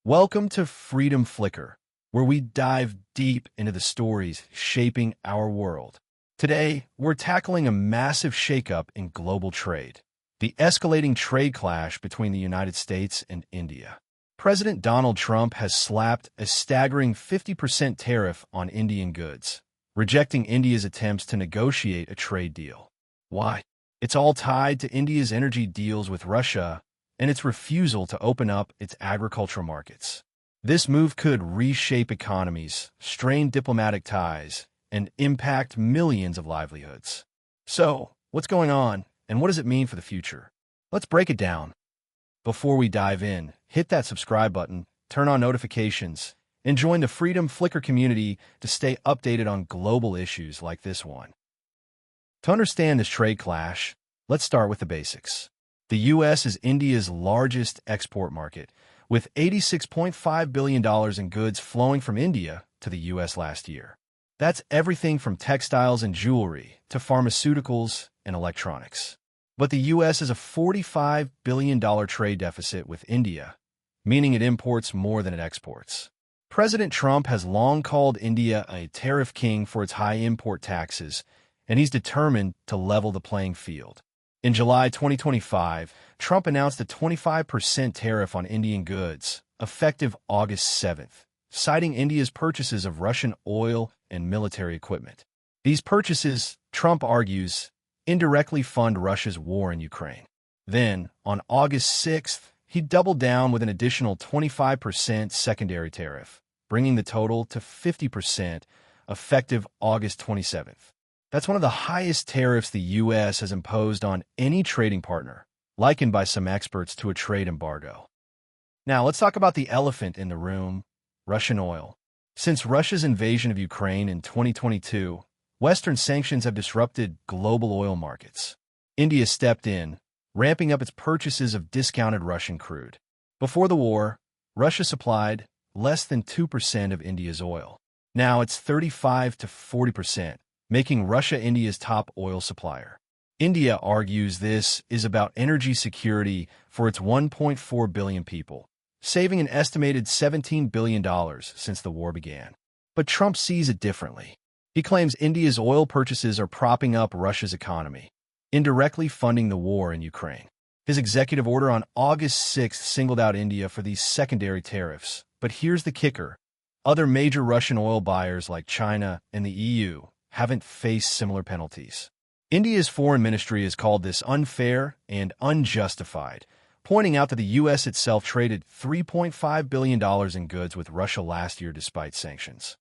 Welcome to Freedom Flicker, where we dive deep into the stories shaping our world. Today, we're tackling a massive shakeup in global trade, the escalating trade clash between the United States and India. President Donald Trump has slapped a staggering 50% tariff on Indian goods, rejecting India's attempts to negotiate a trade deal. Why? It's all tied to India's energy deals with Russia and its refusal to open up its agricultural markets. This move could reshape economies, strain diplomatic ties, and impact millions of livelihoods. So, what's going on, and what does it mean for the future? Let's break it down. Before we dive in, hit that subscribe button, turn on notifications, and join the Freedom Flicker community to stay updated on global issues like this one. To understand this trade clash, let's start with the basics. The U.S. is India's largest export market, with $86.5 billion in goods flowing from India to the U.S. last year. That's everything from textiles and jewelry to pharmaceuticals and electronics. But the U.S. has a $45 billion trade deficit with India, meaning it imports more than it exports. President Trump has long called India a tariff king for its high import taxes, and he's determined to level the playing field. In July 2025, Trump announced a 25% tariff on Indian goods, effective August 7th, citing India's purchases of Russian oil and military equipment. These purchases, Trump argues, indirectly fund Russia's war in Ukraine. Then, on August 6th, he doubled down with an additional 25% secondary tariff, bringing the total to 50%, effective August 27th. That's one of the highest tariffs the U.S. has imposed on any trading partner, likened by some experts to a trade embargo. Now, let's talk about the elephant in the room, Russian oil. Since Russia's invasion of Ukraine in 2022, Western sanctions have disrupted global oil markets. India stepped in, ramping up its purchases of discounted Russian crude. Before the war, Russia supplied less than 2% of India's oil. Now it's 35 to 40%. Making Russia India's top oil supplier. India argues this is about energy security for its 1.4 billion people, saving an estimated $17 billion since the war began. But Trump sees it differently. He claims India's oil purchases are propping up Russia's economy, indirectly funding the war in Ukraine. His executive order on August 6th singled out India for these secondary tariffs. But here's the kicker. Other major Russian oil buyers like China and the EU haven't faced similar penalties. India's foreign ministry has called this unfair and unjustified, pointing out that the U.S. itself traded $3.5 billion in goods with Russia last year despite sanctions.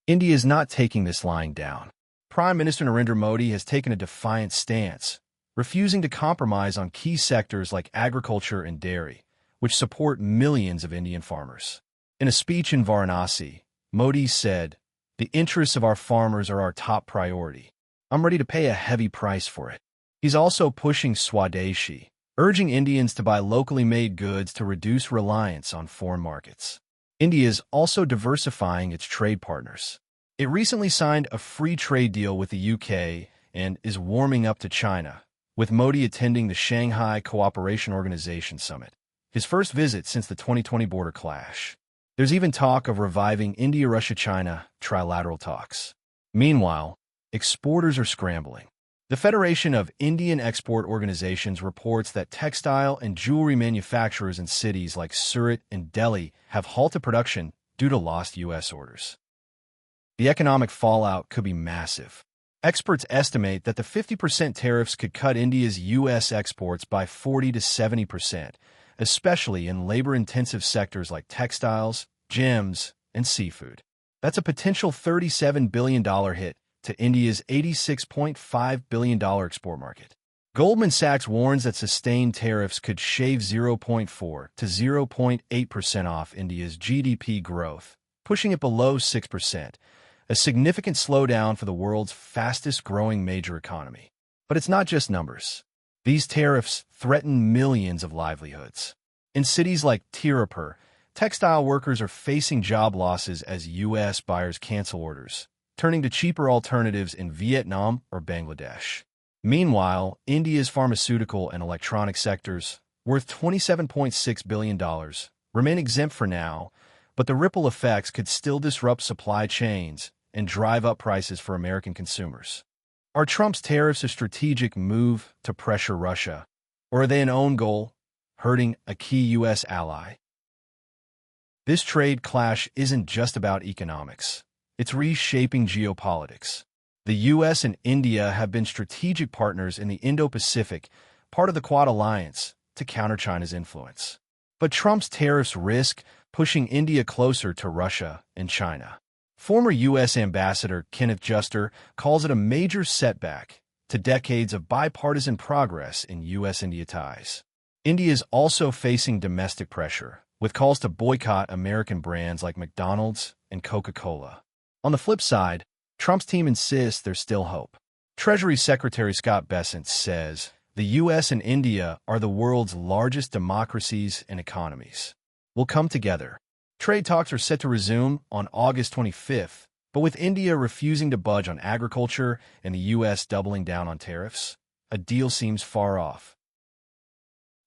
India is not taking this lying down. Prime Minister Narendra Modi has taken a defiant stance, refusing to compromise on key sectors like agriculture and dairy, which support millions of Indian farmers. In a speech in Varanasi, Modi said, "The interests of our farmers are our top priority. I'm ready to pay a heavy price for it." He's also pushing Swadeshi, urging Indians to buy locally made goods to reduce reliance on foreign markets. India is also diversifying its trade partners. It recently signed a free trade deal with the UK and is warming up to China, with Modi attending the Shanghai Cooperation Organization Summit, his first visit since the 2020 border clash. There's even talk of reviving India-Russia-China trilateral talks. Meanwhile, exporters are scrambling. The Federation of Indian Export Organizations reports that textile and jewelry manufacturers in cities like Surat and Delhi have halted production due to lost U.S. orders. The economic fallout could be massive. Experts estimate that the 50% tariffs could cut India's U.S. exports by 40 to 70%, especially in labor-intensive sectors like textiles, gems, and seafood. That's a potential $37 billion hit to India's $86.5 billion export market. Goldman Sachs warns that sustained tariffs could shave 0.4 to 0.8% off India's GDP growth, pushing it below 6%, a significant slowdown for the world's fastest-growing major economy. But it's not just numbers. These tariffs threaten millions of livelihoods. In cities like Tirupur, textile workers are facing job losses as U.S. buyers cancel orders, turning to cheaper alternatives in Vietnam or Bangladesh. Meanwhile, India's pharmaceutical and electronic sectors, worth $27.6 billion, remain exempt for now, but the ripple effects could still disrupt supply chains and drive up prices for American consumers. Are Trump's tariffs a strategic move to pressure Russia, or are they an own goal, hurting a key U.S. ally? This trade clash isn't just about economics. It's reshaping geopolitics. The U.S. and India have been strategic partners in the Indo-Pacific, part of the Quad Alliance, to counter China's influence. But Trump's tariffs risk pushing India closer to Russia and China. Former U.S. Ambassador Kenneth Juster calls it a major setback to decades of bipartisan progress in U.S.-India ties. India is also facing domestic pressure, with calls to boycott American brands like McDonald's and Coca-Cola. On the flip side, Trump's team insists there's still hope. Treasury Secretary Scott Bessent says the U.S. and India are the world's largest democracies and economies. We'll come together. Trade talks are set to resume on August 25th, but with India refusing to budge on agriculture and the U.S. doubling down on tariffs, a deal seems far off.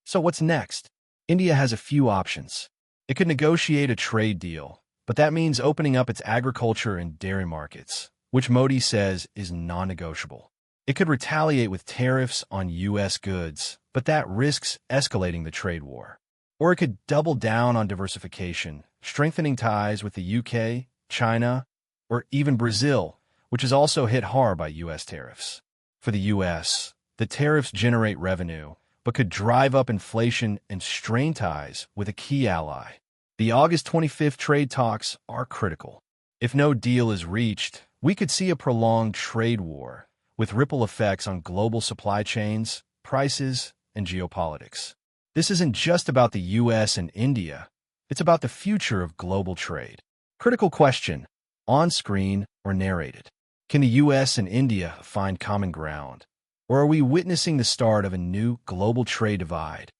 So what's next? India has a few options. It could negotiate a trade deal, but that means opening up its agriculture and dairy markets, which Modi says is non-negotiable. It could retaliate with tariffs on U.S. goods, but that risks escalating the trade war. Or it could double down on diversification, strengthening ties with the UK, China, or even Brazil, which is also hit hard by U.S. tariffs. For the U.S., the tariffs generate revenue, but could drive up inflation and strain ties with a key ally. The August 25th trade talks are critical. If no deal is reached, we could see a prolonged trade war with ripple effects on global supply chains, prices, and geopolitics. This isn't just about the U.S. and India. It's about the future of global trade. Critical question: on screen or narrated? Can the U.S. and India find common ground? Or are we witnessing the start of a new global trade divide?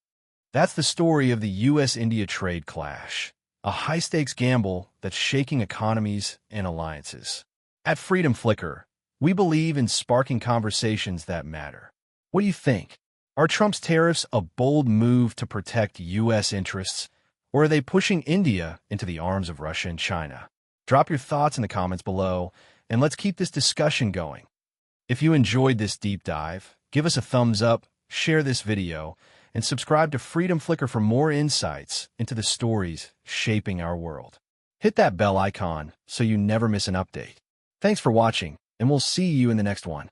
That's the story of the U.S.-India trade clash, a high-stakes gamble that's shaking economies and alliances. At Freedom Flicker, we believe in sparking conversations that matter. What do you think? Are Trump's tariffs a bold move to protect U.S. interests, or are they pushing India into the arms of Russia and China? Drop your thoughts in the comments below, and let's keep this discussion going. If you enjoyed this deep dive, give us a thumbs up, share this video, and subscribe to Freedom Flicker for more insights into the stories shaping our world. Hit that bell icon so you never miss an update. Thanks for watching, and we'll see you in the next one.